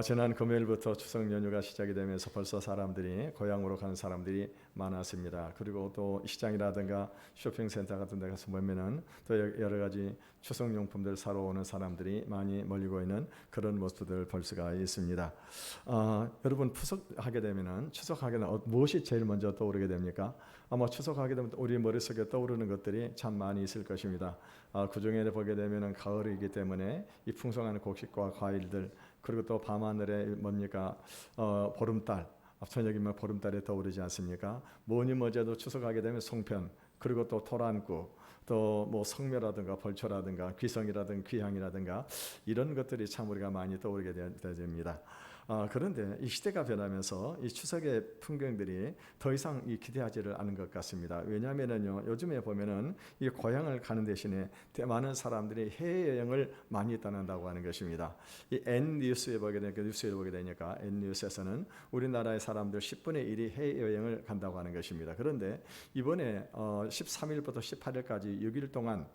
지난 금요일부터 추석 연휴가 시작이 되면서 벌써 사람들이 고향으로 가는 사람들이 많았습니다. 그리고 또 시장이라든가 쇼핑센터 같은 데 가서 보면은 또 여러 가지 추석 용품들 사러 오는 사람들이 많이 몰리고 있는 그런 모습들을 볼 수가 있습니다. 여러분 추석하게 되면은 무엇이 제일 먼저 떠오르게 됩니까? 아마 추석하게 되면 우리 머릿속에 떠오르는 것들이 참 많이 있을 것입니다. 그 중에 보게 되면은 가을이기 때문에 이 풍성한 곡식과 과일들, 그리고 또 밤하늘에 뭡니까 보름달, 저녁이면 보름달이 떠오르지 않습니까? 뭐니 뭐지도 추석하게 되면 송편, 그리고 또 토란국, 또 뭐 성묘라든가 벌초라든가 귀성이라든가 귀향이라든가 이런 것들이 참 우리가 많이 떠오르게 됩니다. 그런데 이 시대가 변하면서 이 추석의 풍경들이 더 이상 기대하지를 않은 것 같습니다. 왜냐하면요, 요즘에 보면은 이 고향을 가는 대신에 많은 사람들이 해외 여행을 많이 떠난다고 하는 것입니다. 이 N뉴스에 보게 되니까 N뉴스에서는 우리나라의 사람들 10분의 1이 해외 여행을 간다고 하는 것입니다. 그런데 이번에 13일부터 18일까지 6일 동안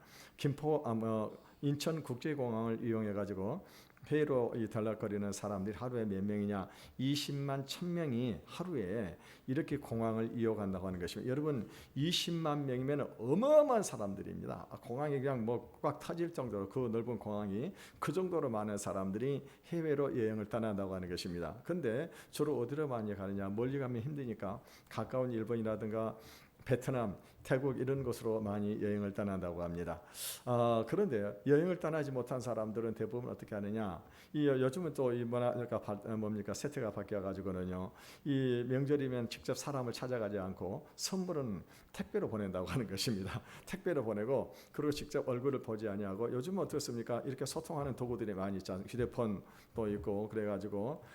인천국제공항을 이용해 가지고 회의로 들락거리는 사람들이 하루에 몇 명이냐? 20만 1000명이 하루에 이렇게 공항을 이용한다고 하는 것입니다. 여러분, 20만 명이면 어마어마한 사람들입니다. 공항이 그냥 뭐 꽉 터질 정도로, 그 넓은 공항이 그 정도로 많은 사람들이 해외로 여행을 떠난다고 하는 것입니다. 근데 주로 어디로 많이 가느냐? 멀리 가면 힘드니까 가까운 일본이라든가 베트남, 태국 이런 곳으로 많이 여행을 떠난다고 합니다. 그런데 여행을 떠나지 못한 사람들은 대부분 어떻게 하느냐? 요즘은 또 이 세태가 바뀌어 가지고는요. 이 명절이면 직접 사람을 찾아가지 않고 선물은 택배로 보낸다고 하는 것입니다. 택배로 보내고, 그리고 직접 얼굴을 보지 아니하고, 요즘은 어떻습니까? 이렇게 소통하는 도구들이 많이 있잖아요. 휴대폰도 있고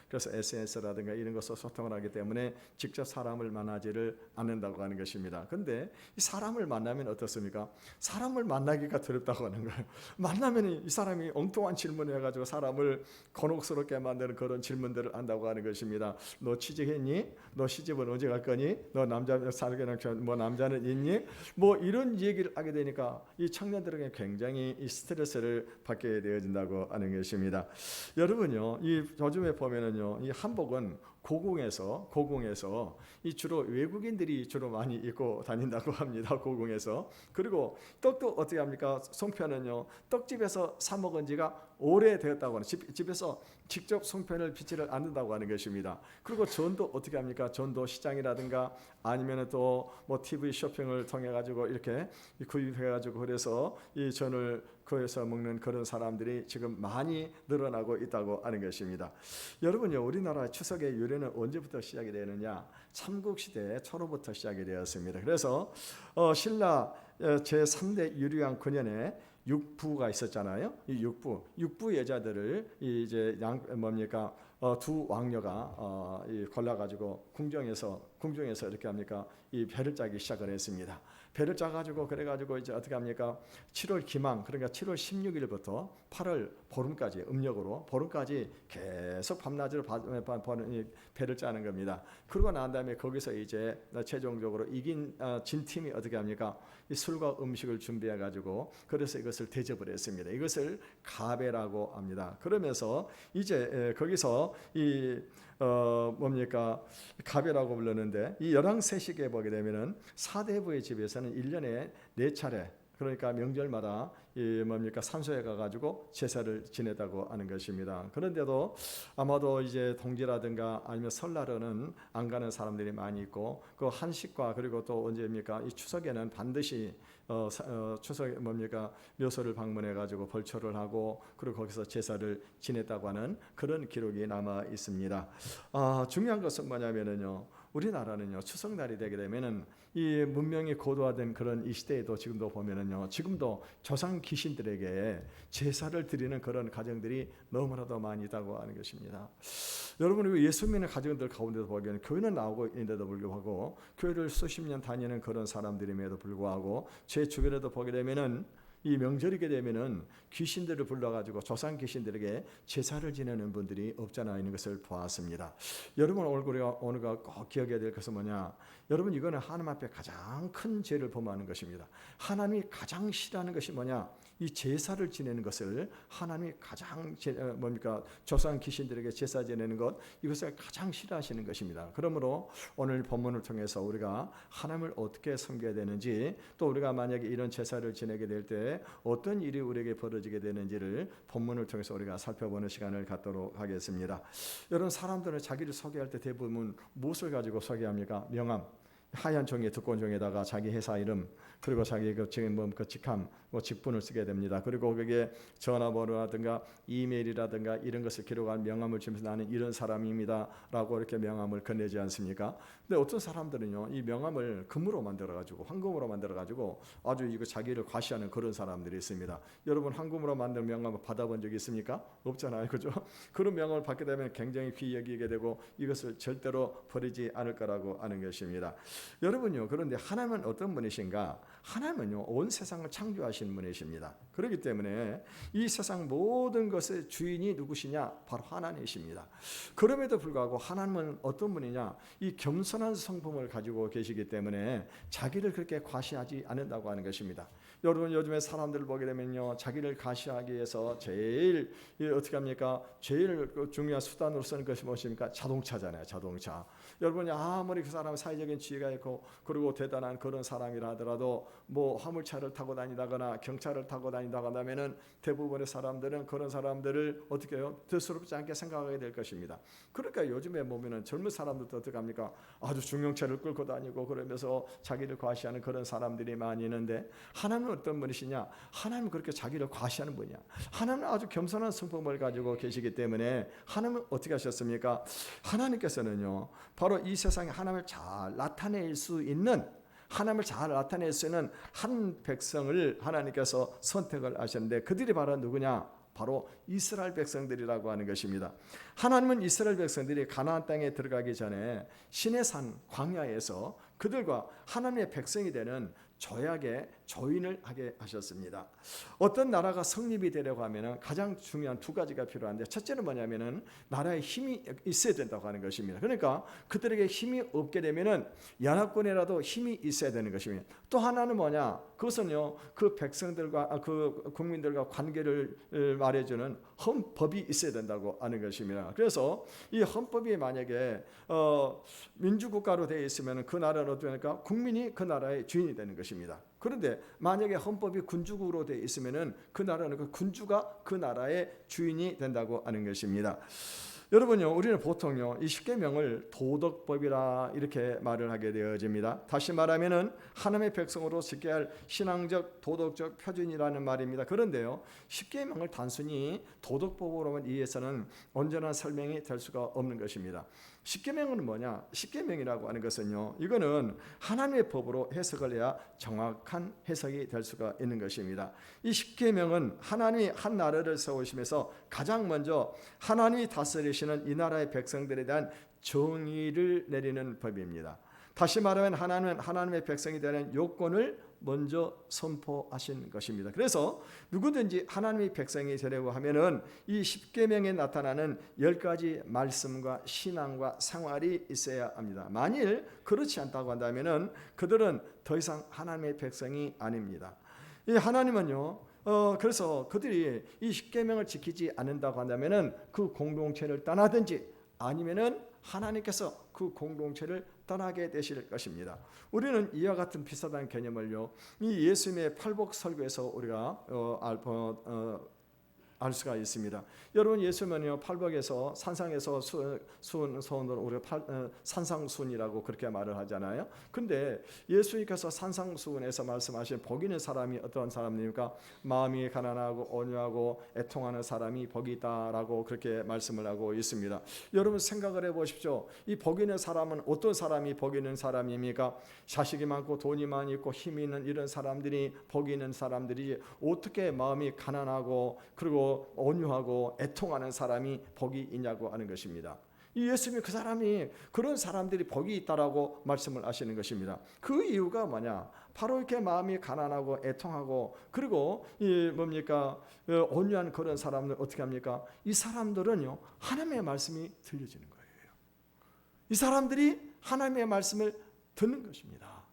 그래서 SNS라든가 이런 것으로 소통을 하기 때문에 직접 사람을 만나지를 않는다고 하는 것입니다. 근데 이 사람을 만나면 어떻습니까? 사람을 만나기가 두렵다고 하는 거예요. 만나면 이 사람이 엉뚱한 질문을 해가지고 사람을 곤혹스럽게 만드는 그런 질문들을 한다고 하는 것입니다. 너 취직했니? 너 시집은 언제 갈 거니? 너 남자는 있니? 뭐 이런 얘기를 하게 되니까 이 청년들에게 굉장히 이 스트레스를 받게 되어진다고 하는 것입니다. 여러분요, 이 요즘에 보면은요, 이 한복은 고궁에서 이 주로 외국인들이 주로 많이 입고 다닌다고 합니다. 고궁에서. 그리고 떡도 어떻게 합니까? 송편은요, 떡집에서 사 먹은 지가 오래되었다고 하는, 집에서 직접 송편을 빚지를 않는다고 하는 것입니다. 그리고 전도 어떻게 합니까? 전도 시장이라든가 아니면 또 뭐 TV 쇼핑을 통해 가지고 이렇게 구입해 가지고 그래서 이 전을 거기서 먹는 그런 사람들이 지금 많이 늘어나고 있다고 하는 것입니다. 여러분요, 우리나라 추석의 유래는 언제부터 시작이 되느냐? 삼국시대 초로부터 시작이 되었습니다. 그래서 신라 제3대 유리왕 9년에 육부가 있었잖아요. 이 육부 여자들을 이제 두 왕녀가 골라가지고 궁정에서 이렇게 합니까? 이 배를 짜기 시작을 했습니다. 배를 짜가지고 그래가지고 이제 어떻게 합니까? 7월 기망, 그러니까 7월 16일부터 8월 보름까지, 음력으로 보름까지 계속 밤낮으로 배를 짜는 겁니다. 그러고 난 다음에 거기서 이제 최종적으로 이긴 진 팀이 어떻게 합니까? 이 술과 음식을 준비해 가지고 그래서 이것을 대접을 했습니다. 이것을 가배라고 합니다. 그러면서 이제 거기서 가배라고 불렀는데, 이 열왕세식에 보게 되면은 사대부의 집에서는 1년에 4차례, 그러니까 명절마다 산소에 가가지고 제사를 지냈다고 하는 것입니다. 그런데도 아마도 이제 동지라든가 아니면 설날에는 안 가는 사람들이 많이 있고, 그 한식과 그리고 또 언제입니까? 이 추석에는 반드시 추석에 묘소를 방문해 가지고 벌초를 하고, 그리고 거기서 제사를 지냈다고 하는 그런 기록이 남아 있습니다. 중요한 것은 뭐냐면은요, 우리나라는요, 추석날이 되게 되면은 이 문명이 고도화된 그런 이 시대에도 지금도 보면은요, 지금도 조상 귀신들에게 제사를 드리는 그런 가정들이 너무나도 많이 있다고 하는 것입니다. 여러분, 예수 믿는 가정들 가운데도 보기에는 교회는 나오고 있는데도 불구하고, 교회를 수십 년 다니는 그런 사람들임에도 불구하고, 제 주변에도 보게 되면은 이 명절이게 되면은 귀신들을 불러가지고 조상 귀신들에게 제사를 지내는 분들이 없잖아 있는 것을 보았습니다. 여러분, 오늘가 꼭 기억해야 될 것은 뭐냐? 여러분, 이거는 하나님 앞에 가장 큰 죄를 범하는 것입니다. 하나님이 가장 싫어하는 것이 뭐냐? 이 제사를 지내는 것을 하나님이 가장 조상 귀신들에게 제사 지내는 것, 이것을 가장 싫어하시는 것입니다. 그러므로 오늘 본문을 통해서 우리가 하나님을 어떻게 섬겨야 되는지, 또 우리가 만약에 이런 제사를 지내게 될 때 어떤 일이 우리에게 벌어지게 되는지를 본문을 통해서 우리가 살펴보는 시간을 갖도록 하겠습니다. 여러분, 사람들은 자기를 소개할 때 대부분 무엇을 가지고 소개합니까? 명함, 하얀 종이 두꺼운 종에다가 자기 회사 이름, 그리고 자기 그 직함, 직분을 쓰게 됩니다. 그리고 그게 전화번호라든가 이메일이라든가 이런 것을 기록한 명함을 주면서 나는 이런 사람입니다라고 이렇게 명함을 건네지 않습니까? 근데 어떤 사람들은요, 이 명함을 금으로 만들어가지고, 황금으로 만들어가지고 아주 이거 자기를 과시하는 그런 사람들이 있습니다. 여러분, 황금으로 만든 명함을 받아본 적이 있습니까? 없잖아요, 그죠? 그런 명함을 받게 되면 굉장히 귀히 여기게 되고 이것을 절대로 버리지 않을 거라고 하는 것입니다. 여러분요, 그런데 하나님은 어떤 분이신가? 하나님은요, 온 세상을 창조하신 분이십니다. 그렇기 때문에 이 세상 모든 것의 주인이 누구시냐? 바로 하나님이십니다. 그럼에도 불구하고 하나님은 어떤 분이냐? 이 겸손한 성품을 가지고 계시기 때문에 자기를 그렇게 과시하지 않는다고 하는 것입니다. 여러분, 요즘에 사람들을 보게 되면요, 자기를 과시하기 위해서 제일 어떻게 합니까? 제일 중요한 수단으로 쓰는 것이 무엇입니까? 자동차잖아요, 자동차. 여러분이 아무리 그 사람은 사회적인 지위가 있고 그리고 대단한 그런 사람이라 하더라도 뭐 화물차를 타고 다니다거나 경차를 타고 다닌다거나 하면은 대부분의 사람들은 그런 사람들을 어떻게 해요? 대수롭지 않게 생각하게 될 것입니다. 그러니까 요즘에 보면은 젊은 사람들도 어떻게 합니까? 아주 중형차를 끌고 다니고 그러면서 자기를 과시하는 그런 사람들이 많이 있는데, 하나님은 어떤 분이시냐? 하나님은 그렇게 자기를 과시하는 분이야. 하나님은 아주 겸손한 성품을 가지고 계시기 때문에 하나님은 어떻게 하셨습니까? 하나님께서는요, 바로 이 세상에 하나님을 잘 나타낼 수 있는, 하나님을 잘 나타낼 수 있는 한 백성을 하나님께서 선택을 하셨는데, 그들이 바로 누구냐? 바로 이스라엘 백성들이라고 하는 것입니다. 하나님은 이스라엘 백성들이 가나안 땅에 들어가기 전에 시내산 광야에서 그들과 하나님의 백성이 되는 조약의 조인을 하게 하셨습니다. 어떤 나라가 성립이 되려고 하면 가장 중요한 두 가지가 필요한데, 첫째는 뭐냐면은 나라에 힘이 있어야 된다고 하는 것입니다. 그러니까 그들에게 힘이 없게 되면은 연합군이라도 힘이 있어야 되는 것입니다. 또 하나는 뭐냐? 그것은요, 그 백성들과 그 국민들과 관계를 말해주는 헌법이 있어야 된다고 하는 것입니다. 그래서 이 헌법이 만약에 민주국가로 되어 있으면 그 나라는 어떻게 하니까 국민이 그 나라의 주인이 되는 것입니다. 그런데 만약에 헌법이 군주국으로 되어 있으면은 그 나라는 그 군주가 그 나라의 주인이 된다고 하는 것입니다. 여러분요, 우리는 보통요, 이 십계명을 도덕법이라 이렇게 말을 하게 되어집니다. 다시 말하면은 하나님의 백성으로 지켜야 할 신앙적 도덕적 표준이라는 말입니다. 그런데요, 십계명을 단순히 도덕법으로만 이해해서는 온전한 설명이 될 수가 없는 것입니다. 십계명은 뭐냐? 십계명이라고 하는 것은요, 이거는 하나님의 법으로 해석을 해야 정확한 해석이 될 수가 있는 것입니다. 이 십계명은 하나님이 한 나라를 세우시면서 가장 먼저 하나님이 다스리시는 이 나라의 백성들에 대한 정의를 내리는 법입니다. 다시 말하면 하나님은 하나님의 백성이 되는 요건을 먼저 선포하신 것입니다. 그래서 누구든지 하나님의 백성이 되려고 하면은 이 십계명에 나타나는 10가지 말씀과 신앙과 생활이 있어야 합니다. 만일 그렇지 않다고 한다면은 그들은 더 이상 하나님의 백성이 아닙니다. 이 하나님은요, 그래서 그들이 이 십계명을 지키지 않는다고 한다면은 그 공동체를 떠나든지 아니면은 하나님께서 그 공동체를 떠나게 되실 것입니다. 우리는 이와 같은 비슷한 개념을요, 이 예수님의 팔복 설교에서 우리가 알 수가 있습니다. 여러분, 예수님은요, 팔복에서 산상에서 수원으로 우리가 산상수훈이라고 그렇게 말을 하잖아요. 근데 예수님께서 산상수훈에서 말씀하신 복 있는 사람이 어떤 사람입니까? 마음이 가난하고 온유하고 애통하는 사람이 복이 있다라고 그렇게 말씀을 하고 있습니다. 여러분, 생각을 해보십시오. 이 복 있는 사람은 어떤 사람이 복 있는 사람입니까? 자식이 많고 돈이 많이 있고 힘이 있는 이런 사람들이 복 있는 사람들이지, 어떻게 마음이 가난하고 그리고 온유하고 애통하는 사람이 복이 있냐고 하는 것입니다. 이 예수님이 그 사람이, 그런 사람들이 복이 있다라고 말씀을 하시는 것입니다. 그 이유가 뭐냐? 바로 이렇게 마음이 가난하고 애통하고 그리고 온유한 그런 사람들 어떻게 합니까? 이 사람들은요, 하나님의 말씀이 들려지는 거예요. 이 사람들이 하나님의 말씀을 듣는 것입니다.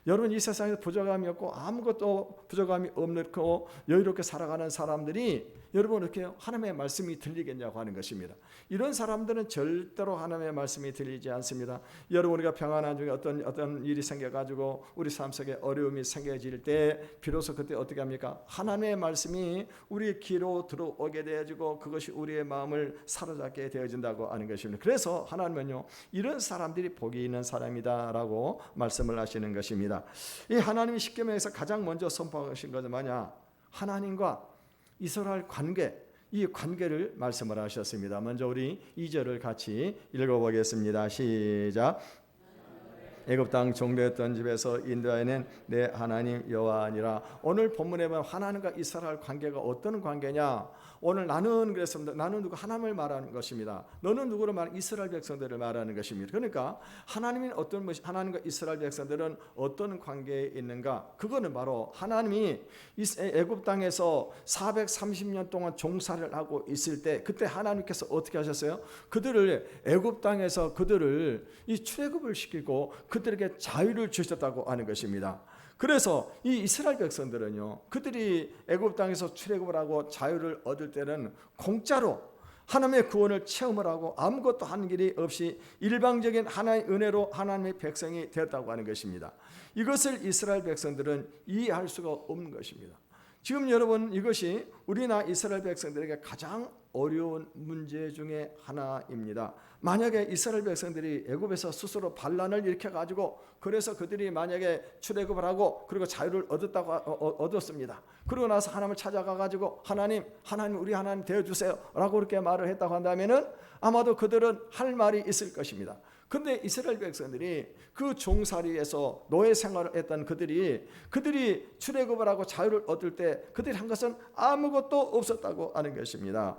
여러분 이 세상에 부족함이 없고 아무것도 부족함이 없고 여유롭게 살아가는 사람들이 여러분 이렇게 하나님의 말씀이 들리겠냐고 하는 것입니다. 이런 사람들은 절대로 하나님의 말씀이 들리지 않습니다. 여러분 우리가 평안한 중에 어떤 일이 생겨가지고 우리 삶 속에 어려움이 생겨질 때 비로소 그때 어떻게 합니까? 하나님의 말씀이 우리의 귀로 들어오게 되어지고 그것이 우리의 마음을 사로잡게 되어진다고 하는 것입니다. 그래서 하나님은요 이런 사람들이 복이 있는 사람이다라고 말씀을 하시는 것입니다. 이 하나님이 십계명에서 가장 먼저 선포하신 것은 뭐냐? 하나님과 이스라엘 관계, 이 관계를 말씀을 하셨습니다. 먼저 우리 2절을 같이 읽어보겠습니다. 시작. 애굽 땅 종되었던 집에서 인도하여낸 내 하나님 여호와니라. 오늘 본문에 보면 하나님과 이스라엘 관계가 어떤 관계냐? 오늘 나는 그랬습니다. 나는 누구? 하나님을 말하는 것입니다. 너는 누구를 말하는? 이스라엘 백성들을 말하는 것입니다. 그러니까 하나님과 이스라엘 백성들은 어떤 관계에 있는가? 그거는 바로 하나님이 애굽 땅에서 430년 동안 종살이를 하고 있을 때 그때 하나님께서 어떻게 하셨어요? 그들을 애굽 땅에서 그들을 이 출애굽을 시키고 그들에게 자유를 주셨다고 하는 것입니다. 그래서 이 이스라엘 백성들은요, 그들이 애굽 땅에서 출애굽을 하고 자유를 얻을 때는 공짜로 하나님의 구원을 체험을 하고 아무것도 하는 길이 없이 일방적인 하나의 은혜로 하나님의 백성이 되었다고 하는 것입니다. 이것을 이스라엘 백성들은 이해할 수가 없는 것입니다. 지금 여러분 이것이 우리나라 이스라엘 백성들에게 가장 어려운 문제 중에 하나입니다. 만약에 이스라엘 백성들이 애굽에서 스스로 반란을 일으켜가지고 그래서 그들이 만약에 출애굽을 하고 그리고 자유를 얻었습니다. 그러고 나서 하나님을 찾아가가지고 하나님 우리 하나님 되어주세요 라고 그렇게 말을 했다고 한다면은 아마도 그들은 할 말이 있을 것입니다. 근데 이스라엘 백성들이 그 종살이에서 노예 생활을 했던 그들이 출애굽을 하고 자유를 얻을 때 그들이 한 것은 아무것도 없었다고 하는 것입니다.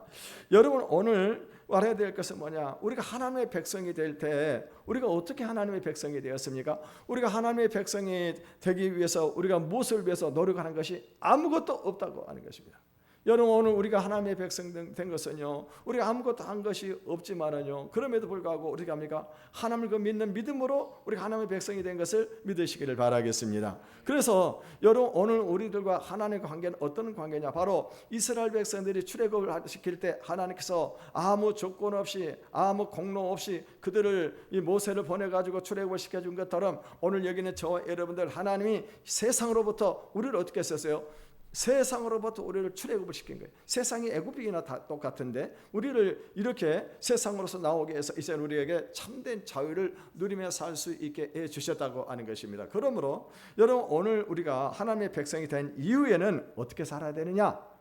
여러분 오늘 말해야 될 것은 뭐냐? 우리가 하나님의 백성이 될 때 우리가 어떻게 하나님의 백성이 되었습니까? 우리가 하나님의 백성이 되기 위해서 우리가 무엇을 위해서 노력하는 것이 아무것도 없다고 하는 것입니다. 여러분 오늘 우리가 하나님의 백성 된 것은요 우리가 아무것도 한 것이 없지만은요 그럼에도 불구하고 우리가 합니까? 하나님을 그 믿는 믿음으로 우리가 하나님의 백성이 된 것을 믿으시기를 바라겠습니다. 그래서 여러분 오늘 우리들과 하나님의 관계는 어떤 관계냐? 바로 이스라엘 백성들이 출애굽을 시킬 때 하나님께서 아무 조건 없이 아무 공로 없이 그들을 이 모세를 보내가지고 출애굽을 시켜준 것처럼 오늘 여기는 저와 여러분들 하나님이 세상으로부터 우리를 어떻게 했었어요? 세상으로부터 우리를 출애굽을 시킨 거예요. 세상이 애굽이나 다 똑같은데 우리를 이렇게 세상으로서 나오게 해서 이제 우리에게 참된 자유를 누리며 살 수 있게 해주셨다고 하는 것입니다. 그러므로 여러분 오늘 우리가 하나님의 백성이 된 이후에는 어떻게 살아야 되느냐?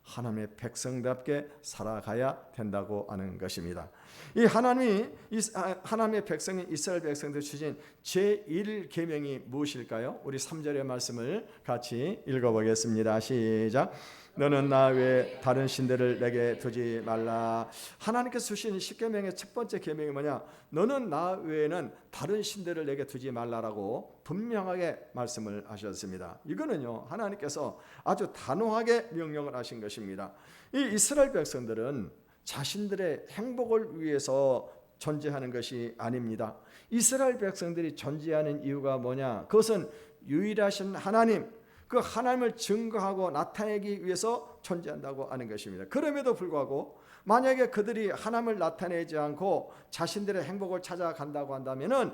하나님의 백성답게 살아가야 된다고 하는 것입니다. 이 하나님의 백성인 이스라엘 백성들 주신 제1계명이 무엇일까요? 우리 3절의 말씀을 같이 읽어보겠습니다. 시작. 너는 나 외에 다른 신들을 내게 두지 말라. 하나님께서 주신 10계명의 첫 번째 계명이 뭐냐? 너는 나 외에는 다른 신들을 내게 두지 말라라고 분명하게 말씀을 하셨습니다. 이거는요 하나님께서 아주 단호하게 명령을 하신 것입니다. 이 이스라엘 백성들은 자신들의 행복을 위해서 존재하는 것이 아닙니다. 이스라엘 백성들이 존재하는 이유가 뭐냐? 그것은 유일하신 하나님, 그 하나님을 증거하고 나타내기 위해서 존재한다고 하는 것입니다. 그럼에도 불구하고 만약에 그들이 하나님을 나타내지 않고 자신들의 행복을 찾아간다고 한다면은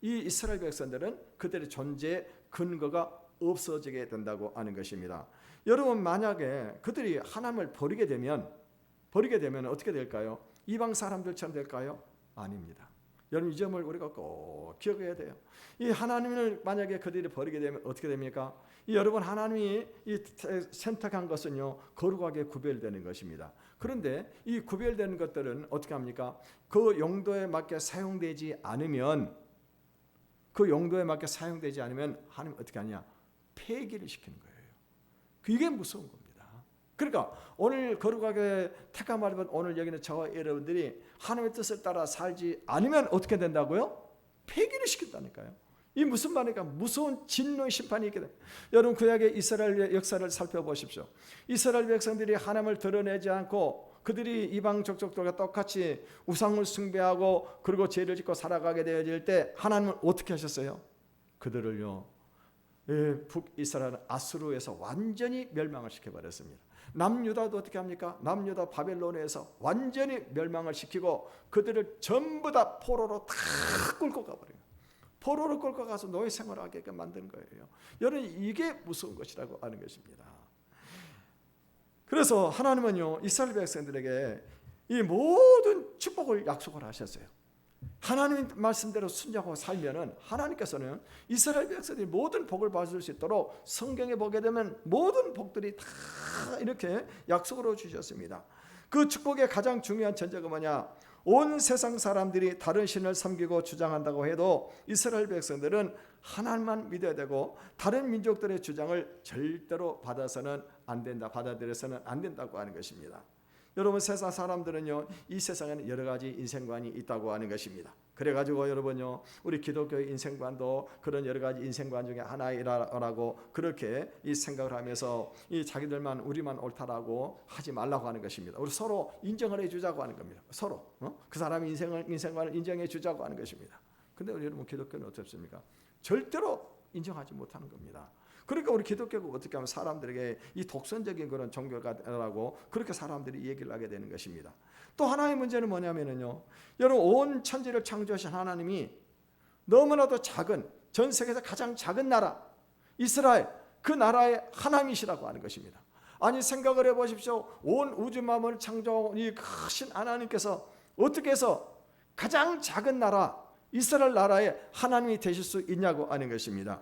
이 이스라엘 백성들은 그들의 존재의 근거가 없어지게 된다고 하는 것입니다. 여러분 만약에 그들이 하나님을 버리게 되면 어떻게 될까요? 이방 사람들처럼 될까요? 아닙니다. 여러분 이 점을 우리가 꼭 기억해야 돼요. 이 하나님을 만약에 그들이 버리게 되면 어떻게 됩니까? 여러분 하나님이 이 선택한 것은요 거룩하게 구별되는 것입니다. 그런데 이 구별되는 것들은 어떻게 합니까? 그 용도에 맞게 사용되지 않으면 하나님 어떻게 하냐? 폐기를 시키는 거예요. 이게 무서운 겁니다. 그러니까 오늘 거룩하게 택한 말이면 오늘 여기는 저와 여러분들이 하나님의 뜻을 따라 살지 않으면 어떻게 된다고요? 폐기를 시킨다니까요. 이 무슨 말입니까? 무서운 진노의 심판이 있게 됩니다. 여러분 구약의 이스라엘의 역사를 살펴보십시오. 이스라엘 백성들이 하나님을 드러내지 않고 그들이 이방 족속들과 똑같이 우상을 숭배하고 그리고 죄를 짓고 살아가게 되어질 때 하나님은 어떻게 하셨어요? 그들을요 북이스라엘은 아수르에서 완전히 멸망을 시켜버렸습니다. 남유다도 어떻게 합니까? 남유다 바벨론에서 완전히 멸망을 시키고 그들을 전부 다 포로로 다 끌고 가버려요. 포로로 끌고 가서 노예 생활하게 만든 거예요. 여러분, 이게 무서운 것이라고 하는 것입니다. 그래서 하나님은요, 이스라엘 백성들에게 이 모든 축복을 약속을 하셨어요. 하나님 말씀대로 순종하고 살면은 하나님께서는 이스라엘 백성들이 모든 복을 받을 수 있도록 성경에 보게 되면 모든 복들이 다 이렇게 약속으로 주셨습니다. 그 축복의 가장 중요한 전제가 뭐냐? 온 세상 사람들이 다른 신을 섬기고 주장한다고 해도 이스라엘 백성들은 하나님만 믿어야 되고 다른 민족들의 주장을 절대로 받아서는 안 된다, 받아들여서는 안 된다고 하는 것입니다. 여러분, 세상 사람들은요, 이 세상에는 여러 가지 인생관이 있다고 하는 것입니다. 그래가지고 여러분요, 우리 기독교의 인생관도 그런 여러 가지 인생관 중에 하나이라고 그렇게 이 생각을 하면서 이 자기들만 우리만 옳다라고 하지 말라고 하는 것입니다. 우리 서로 인정을 해주자고 하는 겁니다. 서로 그 사람의 인생관을 인정해 주자고 하는 것입니다. 근데 우리 여러분, 기독교는 어떻습니까? 절대로 인정하지 못하는 겁니다. 그러니까 우리 기독교가 어떻게 하면 사람들에게 이 독선적인 그런 종교가라고 그렇게 사람들이 얘기를 하게 되는 것입니다. 또 하나의 문제는 뭐냐면요, 여러분, 온 천지를 창조하신 하나님이 너무나도 작은, 전 세계에서 가장 작은 나라 이스라엘, 그 나라의 하나님이시라고 하는 것입니다. 아니, 생각을 해보십시오. 온 우주 만물을 창조한 이 크신 하나님께서 어떻게 해서 가장 작은 나라 이스라엘 나라의 하나님이 되실 수 있냐고 하는 것입니다.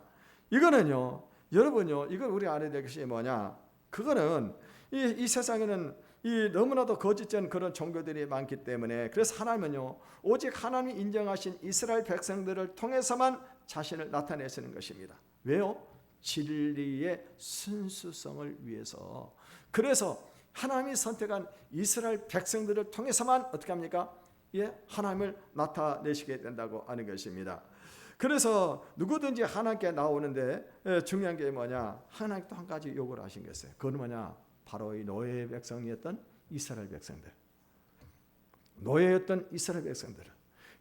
이거는요, 여러분요, 이걸 우리 알아야 될 것이 뭐냐? 그거는 이 세상에는 이 너무나도 거짓된 그런 종교들이 많기 때문에, 그래서 하나님은요, 오직 하나님이 인정하신 이스라엘 백성들을 통해서만 자신을 나타내시는 것입니다. 왜요? 진리의 순수성을 위해서. 그래서 하나님이 선택한 이스라엘 백성들을 통해서만 어떻게 합니까? 하나님을 나타내시게 된다고 하는 것입니다. 그래서 누구든지 하나님께 나오는데 중요한 게 뭐냐? 하나님 또 한 가지 요구를 하신 게 있어요. 그건 뭐냐? 바로 이 노예의 백성이었던 이스라엘 백성들, 노예였던 이스라엘 백성들,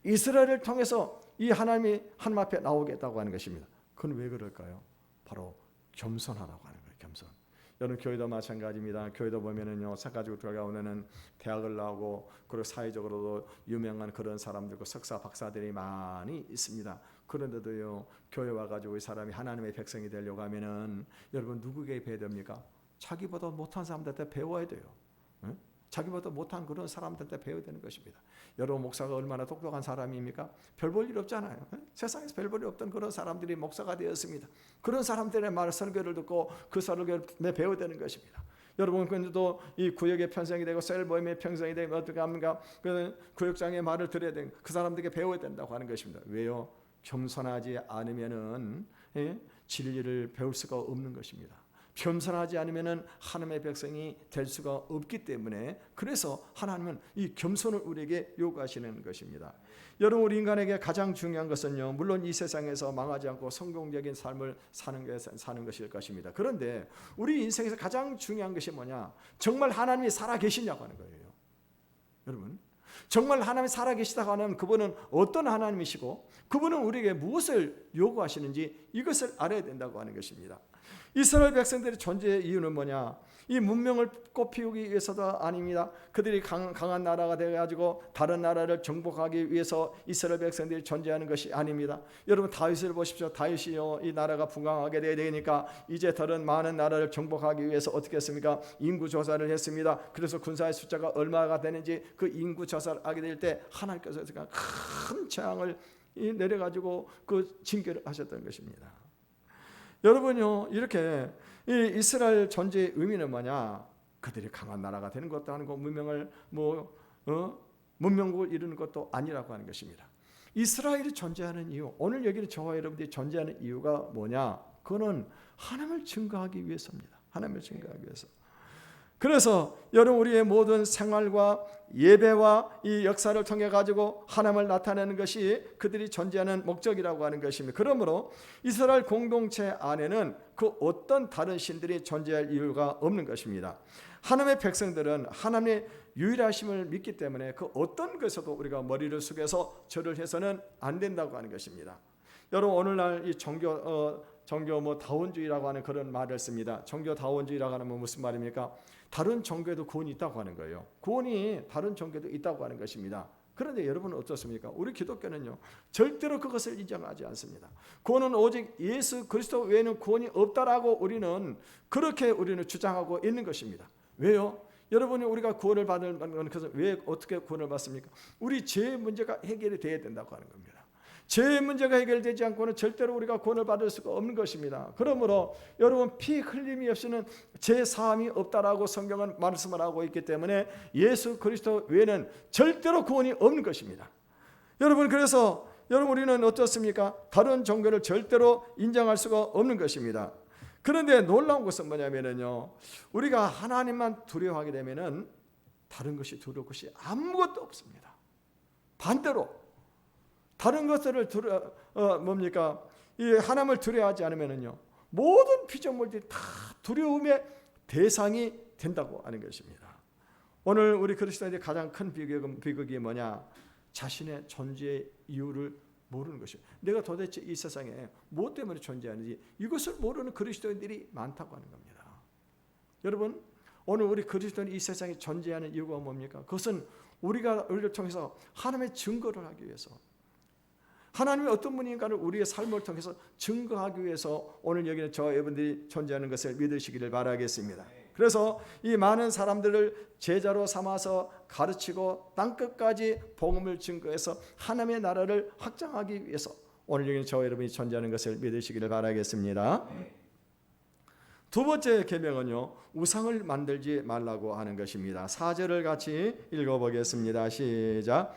이스라엘을 통해서 이 하나님이 하나님 앞에 나오겠다고 하는 것입니다. 그건 왜 그럴까요? 바로 겸손하라고 하는 거예요. 겸손. 여러분, 교회도 마찬가지입니다. 교회도 보면은요, 가지고 들어가오면은 대학을 나오고 그리고 사회적으로도 유명한 그런 사람들과 석사 박사들이 많이 있습니다. 그런데도요, 교회 와가지고 이 사람이 하나님의 백성이 되려고 하면은 여러분, 누구에게 배워야 됩니까? 자기보다 못한 사람들한테 배워야 돼요. 응? 자기보다 못한 그런 사람들한테 배워야 되는 것입니다. 여러분, 목사가 얼마나 똑똑한 사람입니까? 별 볼 일 없잖아요. 세상에서 별 볼 일 없던 그런 사람들이 목사가 되었습니다. 그런 사람들의 말, 설교를 듣고 그 설교를 배워야 되는 것입니다. 여러분, 그런데도 이 구역의 편성이 되고 셀모임의 편성이 되면 어떻게 합니까? 그 구역장의 말을 들어야 되는, 그 사람들에게 배워야 된다고 하는 것입니다. 왜요? 겸손하지 않으면은 진리를 배울 수가 없는 것입니다. 겸손하지 않으면은 하나님의 백성이 될 수가 없기 때문에, 그래서 하나님은 이 겸손을 우리에게 요구하시는 것입니다. 여러분, 우리 인간에게 가장 중요한 것은요, 물론 이 세상에서 망하지 않고 성공적인 삶을 사는 것일 것입니다. 그런데 우리 인생에서 가장 중요한 것이 뭐냐? 정말 하나님이 살아 계시냐고 하는 거예요. 여러분, 정말 하나님이 살아 계시다고 하면 그분은 어떤 하나님이시고 그분은 우리에게 무엇을 요구하시는지 이것을 알아야 된다고 하는 것입니다. 이스라엘 백성들의 존재의 이유는 뭐냐? 이 문명을 꽃피우기 위해서도 아닙니다. 그들이 강한 나라가 되어가지고 다른 나라를 정복하기 위해서 이스라엘 백성들이 존재하는 것이 아닙니다. 여러분, 다윗을 보십시오. 다윗이요, 이 나라가 부강하게 되니까 이제 다른 많은 나라를 정복하기 위해서 어떻게 했습니까? 인구 조사를 했습니다. 그래서 군사의 숫자가 얼마가 되는지 그 인구 조사를 하게 될 때 하나님께서 큰 재앙을 내려가지고 그 징계를 하셨던 것입니다. 여러분요, 이렇게 이 이스라엘 존재의 의미는 뭐냐? 그들이 강한 나라가 되는 것도 아니고 문명국을 이루는 것도 아니라고 하는 것입니다. 이스라엘이 존재하는 이유, 오늘 여기는 저와 여러분들이 존재하는 이유가 뭐냐? 그거는 하나님을 증거하기 위해서입니다. 하나님을 증거하기 위해서. 그래서 여러분, 우리의 모든 생활과 예배와 이 역사를 통해 가지고 하나님을 나타내는 것이 그들이 존재하는 목적이라고 하는 것입니다. 그러므로 이스라엘 공동체 안에는 그 어떤 다른 신들이 존재할 이유가 없는 것입니다. 하나님의 백성들은 하나님의 유일하심을 믿기 때문에 그 어떤 것에서도 우리가 머리를 숙여서 절을 해서는 안 된다고 하는 것입니다. 여러분, 오늘날 이 종교 다원주의라고 하는 그런 말을 씁니다. 종교다원주의라고 하는 건 무슨 말입니까? 다른 종교에도 구원이 있다고 하는 거예요. 구원이 다른 종교도 있다고 하는 것입니다. 그런데 여러분은 어떻습니까? 우리 기독교는요, 절대로 그것을 인정하지 않습니다. 구원은 오직 예수 그리스도 외에는 구원이 없다라고 우리는 주장하고 있는 것입니다. 왜요? 여러분이 우리가 구원을 받는 것은 왜 어떻게 구원을 받습니까? 우리 죄의 문제가 해결이 돼야 된다고 하는 겁니다. 죄의 문제가 해결되지 않고는 절대로 우리가 구원을 받을 수가 없는 것입니다. 그러므로 여러분, 피 흘림이 없이는 죄 사함이 없다라고 성경은 말씀을 하고 있기 때문에 예수 그리스도 외에는 절대로 구원이 없는 것입니다. 여러분, 그래서 우리는 어떻습니까? 다른 종교를 절대로 인정할 수가 없는 것입니다. 그런데 놀라운 것은 뭐냐면요, 우리가 하나님만 두려워하게 되면은 다른 것이 두려울 것이 아무것도 없습니다. 반대로 다른 것들을 이 하나님을 두려워하지 않으면요, 모든 피조물들이 다 두려움의 대상이 된다고 하는 것입니다. 오늘 우리 그리스도인들의 가장 큰 비극이 뭐냐? 자신의 존재의 이유를 모르는 것입니다. 내가 도대체 이 세상에 무엇 때문에 존재하는지 이것을 모르는 그리스도인들이 많다고 하는 겁니다. 여러분, 오늘 우리 그리스도인이 이 세상에 존재하는 이유가 뭡니까? 그것은 우리를 통해서 하나님의 증거를 하기 위해서, 하나님이 어떤 분인가를 우리의 삶을 통해서 증거하기 위해서 오늘 여기는 저 여러분들이 존재하는 것을 믿으시기를 바라겠습니다. 그래서 이 많은 사람들을 제자로 삼아서 가르치고 땅끝까지 복음을 증거해서 하나님의 나라를 확장하기 위해서 오늘 여기는 저 여러분이 존재하는 것을 믿으시기를 바라겠습니다. 두 번째 계명은요, 우상을 만들지 말라고 하는 것입니다. 4절을 같이 읽어보겠습니다. 시작.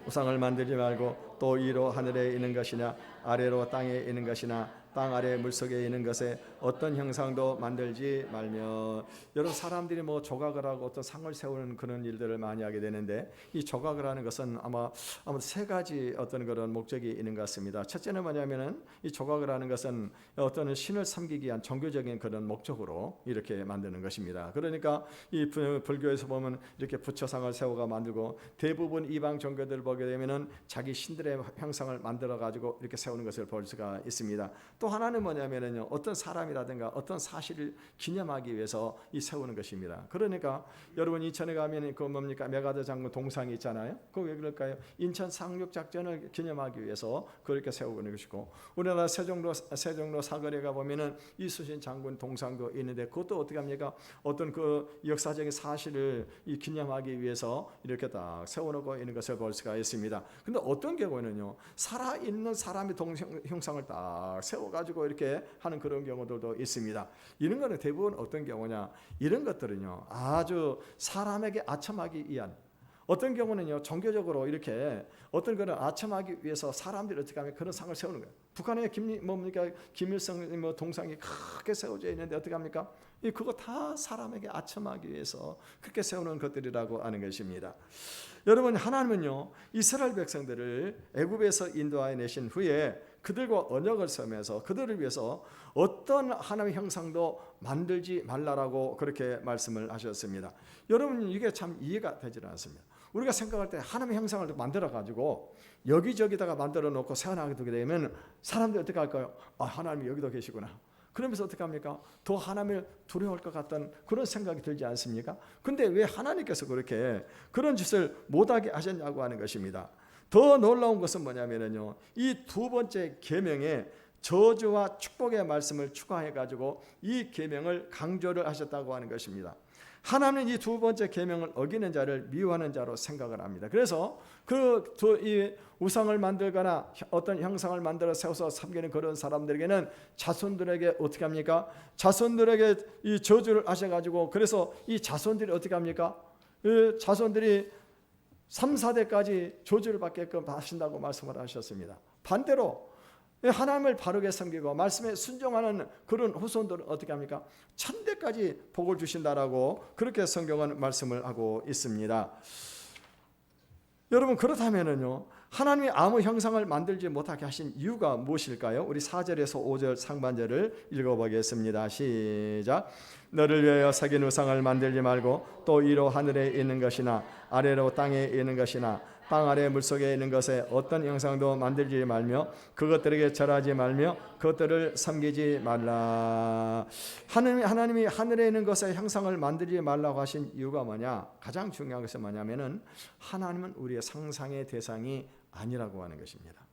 우상을 만들지 말고 또 위로 하늘에 있는 것이나 아래로 땅에 있는 것이나 땅 아래 물속에 있는 것에 어떤 형상도 만들지 말며. 여러 사람들이 조각을 하고 어떤 상을 세우는 그런 일들을 많이 하게 되는데, 이 조각을 하는 것은 아마 세 가지 어떤 그런 목적이 있는 것 같습니다. 첫째는 뭐냐면은 이 조각을 하는 것은 어떤 신을 섬기기 위한 종교적인 그런 목적으로 이렇게 만드는 것입니다. 그러니까 이 불교에서 보면 이렇게 부처상을 세워가 만들고, 대부분 이방 종교들 보게 되면은 자기 신들의 형상을 만들어 가지고 이렇게 세우는 것을 볼 수가 있습니다. 또 하나는 뭐냐면은요, 어떤 사람이라든가 어떤 사실을 기념하기 위해서 이 세우는 것입니다. 그러니까 여러분, 인천에 가면 메가더 장군 동상이 있잖아요. 그거 왜 그럴까요? 인천 상륙 작전을 기념하기 위해서 그렇게 세우는 것이고, 우리나라 세종로 사거리에 가 보면은 이순신 장군 동상도 있는데, 그것도 어떻게 합니까? 어떤 그 역사적인 사실을 이 기념하기 위해서 이렇게 딱 세워놓고 있는 것을 볼 수가 있습니다. 근데 어떤 경우는요, 살아있는 사람의 형상을 딱 세워가지고 이렇게 하는 그런 경우들도 있습니다. 이런 거는 대부분 어떤 경우냐, 이런 것들은요, 아주 사람에게 아첨하기 위한, 어떤 경우는요, 종교적으로 이렇게 어떤 거를 아첨하기 위해서 사람들이 어떻게 하면 그런 상을 세우는 거예요. 북한에 김일성 동상이 크게 세워져 있는데 어떻게 합니까? 그거 다 사람에게 아첨하기 위해서 그렇게 세우는 것들이라고 하는 것입니다. 여러분, 하나님은요, 이스라엘 백성들을 애굽에서 인도하여 내신 후에 그들과 언약을 세우면서 그들을 위해서 어떤 하나님의 형상도 만들지 말라라고 그렇게 말씀을 하셨습니다. 여러분, 이게 참 이해가 되지 않습니다. 우리가 생각할 때 하나님의 형상을 만들어 가지고 여기저기다가 만들어 놓고 세워나가게 되게 되면 사람들이 어떻게 할까요? 하나님이 여기도 계시구나. 그러면서 어떻게 합니까? 더 하나님을 두려워할 것 같다는 그런 생각이 들지 않습니까? 근데 왜 하나님께서 그렇게 그런 짓을 못하게 하셨냐고 하는 것입니다. 더 놀라운 것은 뭐냐면요, 이 두 번째 계명에 저주와 축복의 말씀을 추가해 가지고 이 계명을 강조를 하셨다고 하는 것입니다. 하나님은 이 두 번째 계명을 어기는 자를 미워하는 자로 생각을 합니다. 그래서 이 우상을 만들거나 어떤 형상을 만들어 세워서 섬기는 그런 사람들에게는 자손들에게 어떻게 합니까? 자손들에게 이 저주를 하셔가지고, 그래서 이 자손들이 어떻게 합니까? 자손들이 3, 4대까지 저주를 받게끔 하신다고 말씀을 하셨습니다. 반대로 하나님을 바르게 섬기고 말씀에 순종하는 그런 후손들은 어떻게 합니까? 1000대까지 복을 주신다라고 그렇게 성경은 말씀을 하고 있습니다. 여러분, 그렇다면은요, 하나님이 아무 형상을 만들지 못하게 하신 이유가 무엇일까요? 우리 4절에서 5절 상반절을 읽어보겠습니다. 시작. 너를 위하여 새긴 우상을 만들지 말고 또 위로 하늘에 있는 것이나 아래로 땅에 있는 것이나 땅 아래 물속에 있는 것에 어떤 형상도 만들지 말며 그것들에게 절하지 말며 그것들을 섬기지 말라. 하나님이 하늘에 있는 것의 형상을 만들지 말라고 하신 이유가 뭐냐? 가장 중요한 것은 뭐냐면은 하나님은 우리의 상상의 대상이 아니라고 하는 것입니다.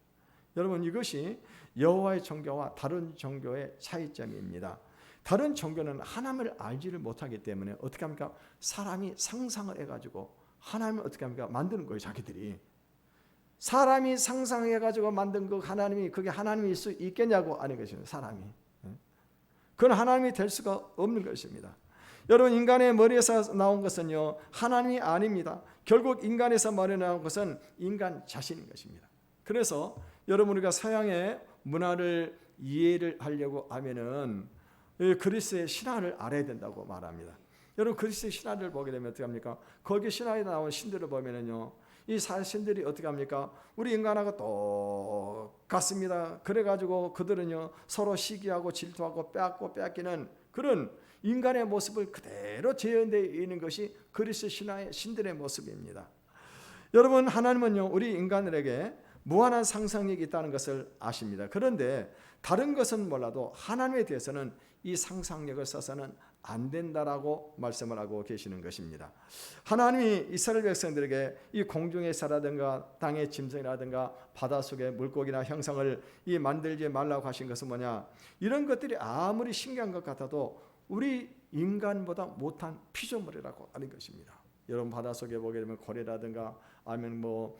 여러분, 이것이 여호와의 종교와 다른 종교의 차이점입니다. 다른 종교는 하나님을 알지를 못하기 때문에 어떻게 합니까? 사람이 상상을 해가지고 하나님을 어떻게 합니까? 만드는 거예요. 자기들이 사람이 상상해가지고 만든 그 하나님이 그게 하나님일 수 있겠냐고 하는 것입니다. 사람이 그건 하나님이 될 수가 없는 것입니다. 여러분, 인간의 머리에서 나온 것은요 하나님이 아닙니다. 결국 인간에서 머리 나온 것은 인간 자신인 것입니다. 그래서 여러분, 우리가 서양의 문화를 이해를 하려고 하면은 그리스의 신화를 알아야 된다고 말합니다. 여러분, 그리스의 신화를 보게 되면 어떻게 합니까? 거기 신화에 나온 신들을 보면은요 이 신들이 어떻게 합니까? 우리 인간하고 똑같습니다. 그래가지고 그들은요 서로 시기하고 질투하고 빼앗기는 그런 인간의 모습을 그대로 재현되어 있는 것이 그리스 신화의 신들의 모습입니다. 여러분, 하나님은요 우리 인간들에게 무한한 상상력이 있다는 것을 아십니다. 그런데 다른 것은 몰라도 하나님에 대해서는 이 상상력을 써서는 안 된다라고 말씀을 하고 계시는 것입니다. 하나님이 이스라엘 백성들에게 이 공중의 새라든가 땅의 짐승이라든가 바닷속의 물고기나 형상을 만들지 말라고 하신 것은 뭐냐? 이런 것들이 아무리 신기한 것 같아도 우리 인간보다 못한 피조물이라고 하는 것입니다. 여러분, 바닷속에 보게 되면 고래라든가 아니면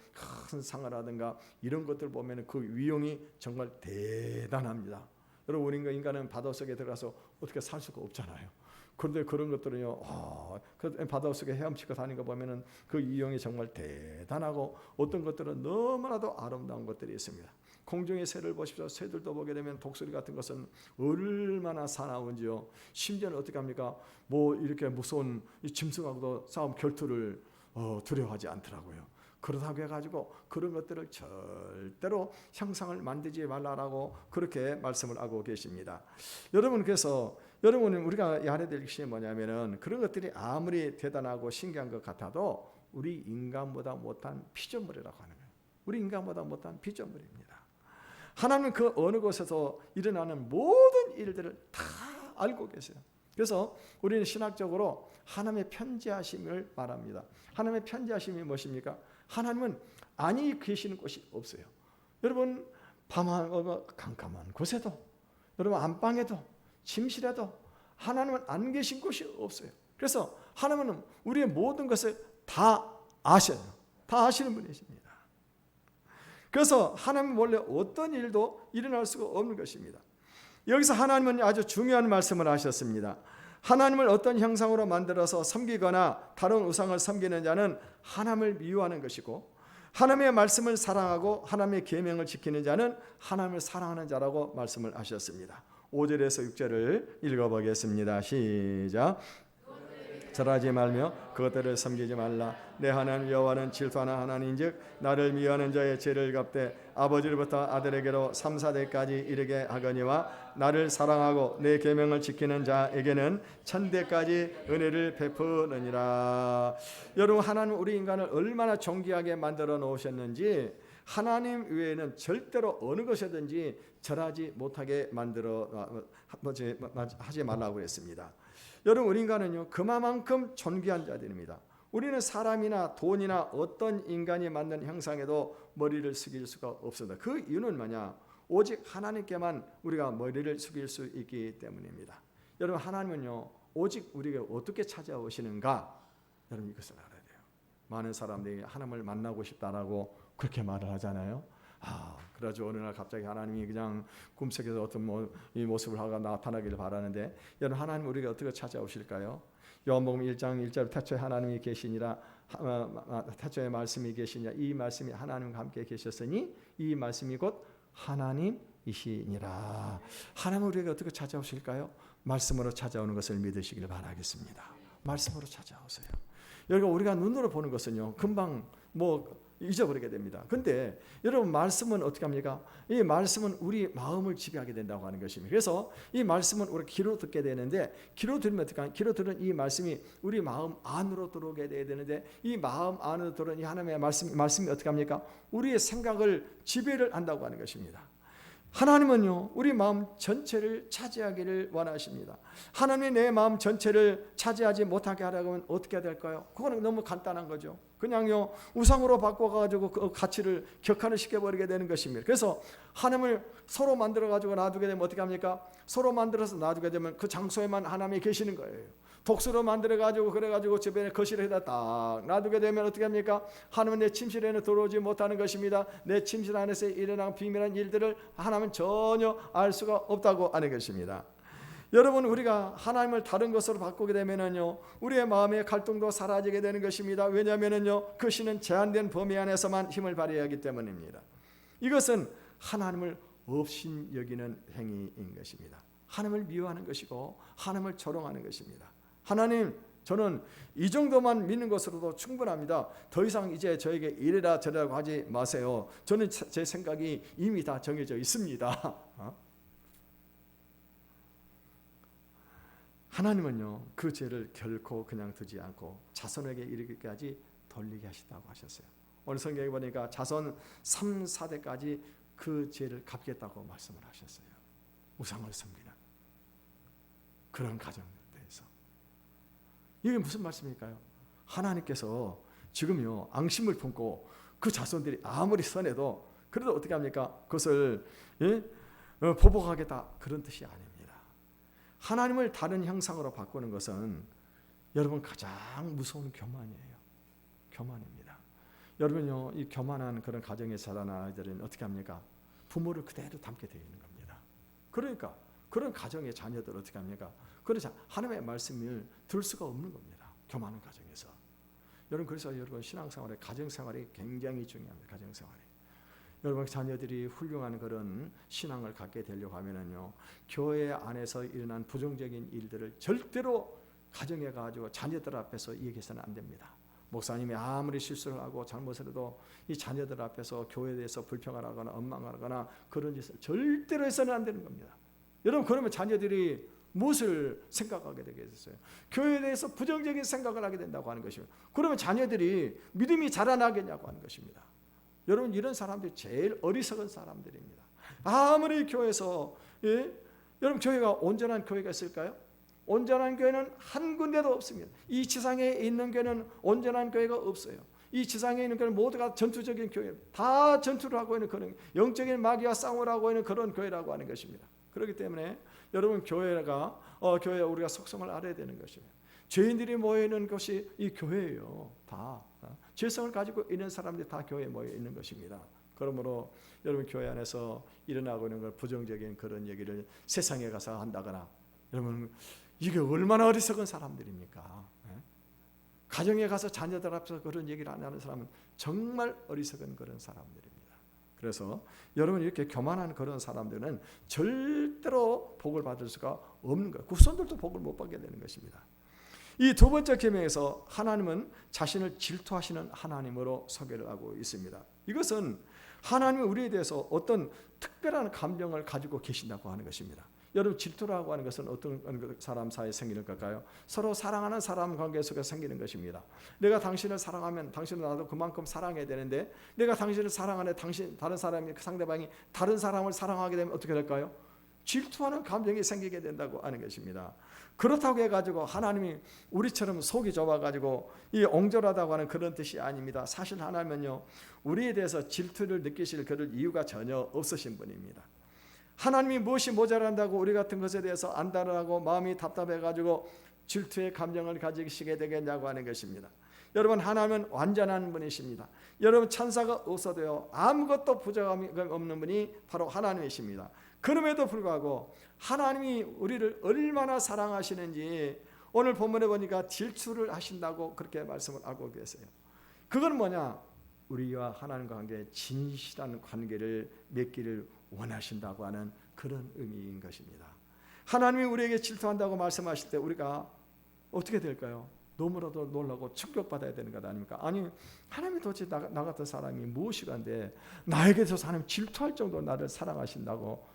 큰 상어라든가 이런 것들 보면 그 위용이 정말 대단합니다. 여러분, 우리 인간은 바닷속에 들어가서 어떻게 살 수가 없잖아요. 그런데 그런 것들은요, 그 바닷속에 헤엄치고 다니는 거 보면은 그 위용이 정말 대단하고 어떤 것들은 너무나도 아름다운 것들이 있습니다. 공중의 새를 보십시오. 새들도 보게 되면 독수리 같은 것은 얼마나 사나운지요. 심지어는 어떻게 합니까? 이렇게 무서운 이 짐승하고도 싸움 결투를 두려워하지 않더라고요. 그렇다고 해가지고 그런 것들을 절대로 형상을 만들지 말라라고 그렇게 말씀을 하고 계십니다. 여러분, 그래서 여러분은 우리가 알아야 될 것이 뭐냐면은 그런 것들이 아무리 대단하고 신기한 것 같아도 우리 인간보다 못한 피조물이라고 하는 거예요. 우리 인간보다 못한 피조물입니다. 하나님은 그 어느 곳에서 일어나는 모든 일들을 다 알고 계세요. 그래서 우리는 신학적으로 하나님의 편지하심을 말합니다. 하나님의 편지하심이 무엇입니까? 하나님은 안이 계시는 곳이 없어요. 여러분, 깜깜한 곳에도, 여러분 안방에도, 침실에도 하나님은 안 계신 곳이 없어요. 그래서 하나님은 우리의 모든 것을 다 아셔요. 다 아시는 분이십니다. 그래서 하나님은 원래 어떤 일도 일어날 수가 없는 것입니다. 여기서 하나님은 아주 중요한 말씀을 하셨습니다. 하나님을 어떤 형상으로 만들어서 섬기거나 다른 우상을 섬기는 자는 하나님을 미워하는 것이고, 하나님의 말씀을 사랑하고 하나님의 계명을 지키는 자는 하나님을 사랑하는 자라고 말씀을 하셨습니다. 5절에서 6절을 읽어보겠습니다. 시작. 절하지 말며 그것들을 섬기지 말라. 내 하나님 여호와는 질투하는 하나님인즉 나를 미워하는 자의 죄를 갚되 아버지로부터 아들에게로 3, 4대까지 이르게 하거니와 나를 사랑하고 내 계명을 지키는 자에게는 천대까지 은혜를 베푸느니라. 여러분, 하나님 우리 인간을 얼마나 존귀하게 만들어 놓으셨는지 하나님 외에는 절대로 어느 것이든지 절하지 못하게 만들어 하지 말라고 했습니다. 여러분, 우리 인간은요 그만큼 존귀한 자들입니다. 우리는 사람이나 돈이나 어떤 인간이 만든 형상에도 머리를 숙일 수가 없습니다. 그 이유는 뭐냐? 오직 하나님께만 우리가 머리를 숙일 수 있기 때문입니다. 여러분, 하나님은요 오직 우리가 어떻게 찾아오시는가? 여러분, 이것을 알아야 돼요. 많은 사람들이 하나님을 만나고 싶다라고 그렇게 말을 하잖아요. 그래가지고 어느 날 갑자기 하나님이 그냥 꿈속에서 어떤 이 모습을 하고 나타나기를 바라는데, 여러분, 하나님 우리가 어떻게 찾아오실까요? 요한복음 1장 1절 태초에 하나님이 계시니라, 태초에 말씀이 계시니라, 이 말씀이 하나님과 함께 계셨으니 이 말씀이 곧 하나님이시니라. 하나님 우리가 어떻게 찾아오실까요? 말씀으로 찾아오는 것을 믿으시길 바라겠습니다. 말씀으로 찾아오세요. 여러분, 우리가 눈으로 보는 것은요 금방 잊어버리게 됩니다. 근데 여러분 말씀은 어떻게 합니까? 이 말씀은 우리 마음을 지배하게 된다고 하는 것입니다. 그래서 이 말씀은 우리가 귀로 듣게 되는데 귀로 들으면 어떻게 하냐? 귀로 들은 이 말씀이 우리 마음 안으로 들어오게 돼야 되는데 이 마음 안으로 들어온 이 하나님의 말씀이 어떻게 합니까? 우리의 생각을 지배를 한다고 하는 것입니다. 하나님은요 우리 마음 전체를 차지하기를 원하십니다. 하나님이 내 마음 전체를 차지하지 못하게 하려고 하면 어떻게 해야 될까요? 그거는 너무 간단한 거죠. 그냥요 우상으로 바꿔가지고 그 가치를 격화를 시켜버리게 되는 것입니다. 그래서 하나님을 서로 만들어가지고 놔두게 되면 어떻게 합니까? 서로 만들어서 놔두게 되면 그 장소에만 하나님이 계시는 거예요. 독수로 만들어가지고 그래가지고 주변에 거실에다 딱 놔두게 되면 어떻게 합니까? 하나님은 내 침실에는 들어오지 못하는 것입니다. 내 침실 안에서 일어난 비밀한 일들을 하나님은 전혀 알 수가 없다고 하는 것입니다. 여러분 우리가 하나님을 다른 것으로 바꾸게 되면은요 우리의 마음의 갈등도 사라지게 되는 것입니다. 왜냐하면은요 그 신은 제한된 범위 안에서만 힘을 발휘해야 하기 때문입니다. 이것은 하나님을 없인 여기는 행위인 것입니다. 하나님을 미워하는 것이고 하나님을 조롱하는 것입니다. 하나님 저는 이 정도만 믿는 것으로도 충분합니다. 더 이상 이제 저에게 이래라 저래라고 하지 마세요. 저는 제 생각이 이미 다 정해져 있습니다. 하나님은요 그 죄를 결코 그냥 두지 않고 자손에게 이르기까지 돌리게 하시다고 하셨어요. 오늘 성경에 보니까 자손 3, 4대까지 그 죄를 갚겠다고 말씀을 하셨어요. 우상을 섬기는 그런 가정에 대해서. 이게 무슨 말씀일까요? 하나님께서 지금요 앙심을 품고 그 자손들이 아무리 선해도 그래도 어떻게 합니까? 그것을 보복하겠다 그런 뜻이 아닙니다. 하나님을 다른 형상으로 바꾸는 것은 여러분 가장 무서운 교만이에요. 교만입니다. 여러분요 이 교만한 그런 가정에 자라난 아이들은 어떻게 합니까? 부모를 그대로 닮게 되어 있는 겁니다. 그러니까 그런 가정의 자녀들 어떻게 합니까? 그래서 하나님의 말씀을 들을 수가 없는 겁니다. 교만한 가정에서. 여러분 그래서 여러분 신앙생활에 가정생활이 굉장히 중요합니다. 가정생활이. 여러분 자녀들이 훌륭한 그런 신앙을 갖게 되려고 하면은요 교회 안에서 일어난 부정적인 일들을 절대로 가정에 가지고 자녀들 앞에서 얘기해서는 안 됩니다. 목사님이 아무리 실수를 하고 잘못을 해도 이 자녀들 앞에서 교회에 대해서 불평을 하거나 원망하거나 그런 짓을 절대로 해서는 안 되는 겁니다. 여러분 그러면 자녀들이 무엇을 생각하게 되겠어요? 교회에 대해서 부정적인 생각을 하게 된다고 하는 것입니다. 그러면 자녀들이 믿음이 자라나겠냐고 하는 것입니다. 여러분 이런 사람들이 제일 어리석은 사람들입니다. 아무리 교회에서 여러분 교회가 온전한 교회가 있을까요? 온전한 교회는 한 군데도 없습니다. 이 지상에 있는 교회는 온전한 교회가 없어요. 이 지상에 있는 교회는 모두가 전투적인 교회, 다 전투를 하고 있는 그런 영적인 마귀와 싸움을 하고 있는 그런 교회라고 하는 것입니다. 그렇기 때문에 여러분 교회가 교회 우리가 속성을 알아야 되는 것입니다. 죄인들이 모여 있는 것이 이 교회예요. 다 죄성을 가지고 있는 사람들이 다 교회에 모여 있는 것입니다. 그러므로 여러분 교회 안에서 일어나고 있는 걸 부정적인 그런 얘기를 세상에 가서 한다거나 여러분 이게 얼마나 어리석은 사람들입니까? 가정에 가서 자녀들 앞에서 그런 얘기를 안 하는 사람은 정말 어리석은 그런 사람들입니다. 그래서 여러분 이렇게 교만한 그런 사람들은 절대로 복을 받을 수가 없는 거예요. 후손들도 복을 못 받게 되는 것입니다. 이 두 번째 계명에서 하나님은 자신을 질투하시는 하나님으로 소개를 하고 있습니다. 이것은 하나님은 우리에 대해서 어떤 특별한 감정을 가지고 계신다고 하는 것입니다. 여러분 질투라고 하는 것은 어떤 사람 사이에 생기는 걸까요? 서로 사랑하는 사람 관계 속에 생기는 것입니다. 내가 당신을 사랑하면 당신은 나도 그만큼 사랑해야 되는데 내가 당신을 사랑하는데 다른 사람이 상대방이 다른 사람을 사랑하게 되면 어떻게 될까요? 질투하는 감정이 생기게 된다고 하는 것입니다. 그렇다고 해가지고 하나님이 우리처럼 속이 좁아가지고 이 옹졸하다고 하는 그런 뜻이 아닙니다. 사실 하나님은요 우리에 대해서 질투를 느끼실 그럴 이유가 전혀 없으신 분입니다. 하나님이 무엇이 모자란다고 우리 같은 것에 대해서 안달하고 마음이 답답해가지고 질투의 감정을 가지시게 되겠냐고 하는 것입니다. 여러분 하나님은 완전한 분이십니다. 여러분 천사가 없어도요 아무것도 부족함이 없는 분이 바로 하나님이십니다. 그럼에도 불구하고 하나님이 우리를 얼마나 사랑하시는지 오늘 본문에 보니까 질투를 하신다고 그렇게 말씀을 하고 계세요. 그건 뭐냐? 우리와 하나님과 관계에 진실한 관계를 맺기를 원하신다고 하는 그런 의미인 것입니다. 하나님이 우리에게 질투한다고 말씀하실 때 우리가 어떻게 될까요? 너무나도 놀라고 충격받아야 되는 것 아닙니까? 아니 하나님이 도대체 나 같은 사람이 무엇이간데 나에게 대해서 하나님 질투할 정도로 나를 사랑하신다고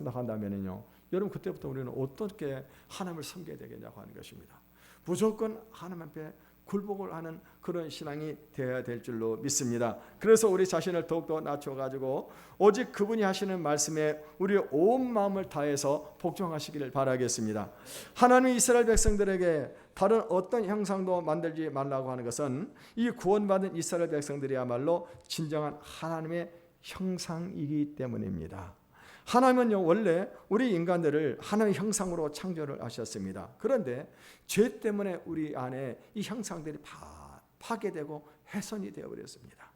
한다면요, 여러분 그때부터 우리는 어떻게 하나님을 섬겨야 되겠냐고 하는 것입니다. 무조건 하나님 앞에 굴복을 하는 그런 신앙이 되어야 될 줄로 믿습니다. 그래서 우리 자신을 더욱더 낮춰가지고 오직 그분이 하시는 말씀에 우리의 온 마음을 다해서 복종하시기를 바라겠습니다. 하나님이 이스라엘 백성들에게 다른 어떤 형상도 만들지 말라고 하는 것은 이 구원받은 이스라엘 백성들이야말로 진정한 하나님의 형상이기 때문입니다. 하나님은요 원래 우리 인간들을 하나님의 형상으로 창조를 하셨습니다. 그런데 죄 때문에 우리 안에 이 형상들이 파괴되고 훼손이 되어버렸습니다.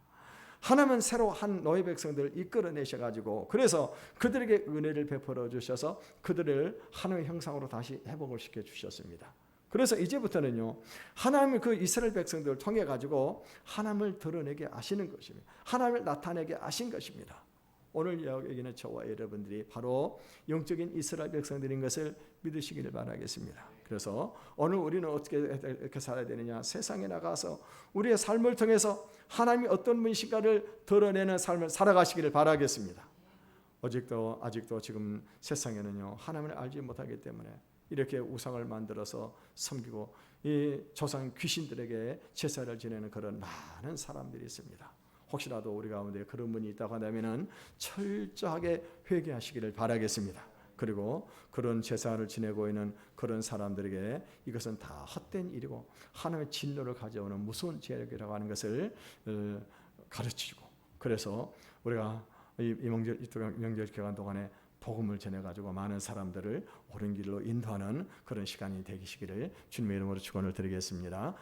하나님은 새로 한 너의 백성들을 이끌어내셔가지고 그래서 그들에게 은혜를 베풀어 주셔서 그들을 하나님의 형상으로 다시 회복을 시켜주셨습니다. 그래서 이제부터는요 하나님이 그 이스라엘 백성들을 통해 가지고 하나님을 드러내게 하시는 것입니다. 하나님을 나타내게 하신 것입니다. 오늘 여기는 저와 여러분들이 바로 영적인 이스라엘 백성들인 것을 믿으시기를 바라겠습니다. 그래서 오늘 우리는 어떻게 이렇게 살아야 되느냐? 세상에 나가서 우리의 삶을 통해서 하나님이 어떤 분이신가를 드러내는 삶을 살아가시기를 바라겠습니다. 아직도 지금 세상에는요 하나님을 알지 못하기 때문에 이렇게 우상을 만들어서 섬기고 이 조상 귀신들에게 제사를 지내는 그런 많은 사람들이 있습니다. 혹시라도 우리 가운데 그런 분이 있다고 한다면 철저하게 회개하시기를 바라겠습니다. 그리고 그런 제사를 지내고 있는 그런 사람들에게 이것은 다 헛된 일이고 하나님의 진노를 가져오는 무서운 죄악이라고 하는 것을 가르치고, 그래서 우리가 이 명절 기간 동안에 복음을 전해가지고 많은 사람들을 옳은 길로 인도하는 그런 시간이 되시기를 주님의 이름으로 축원을 드리겠습니다.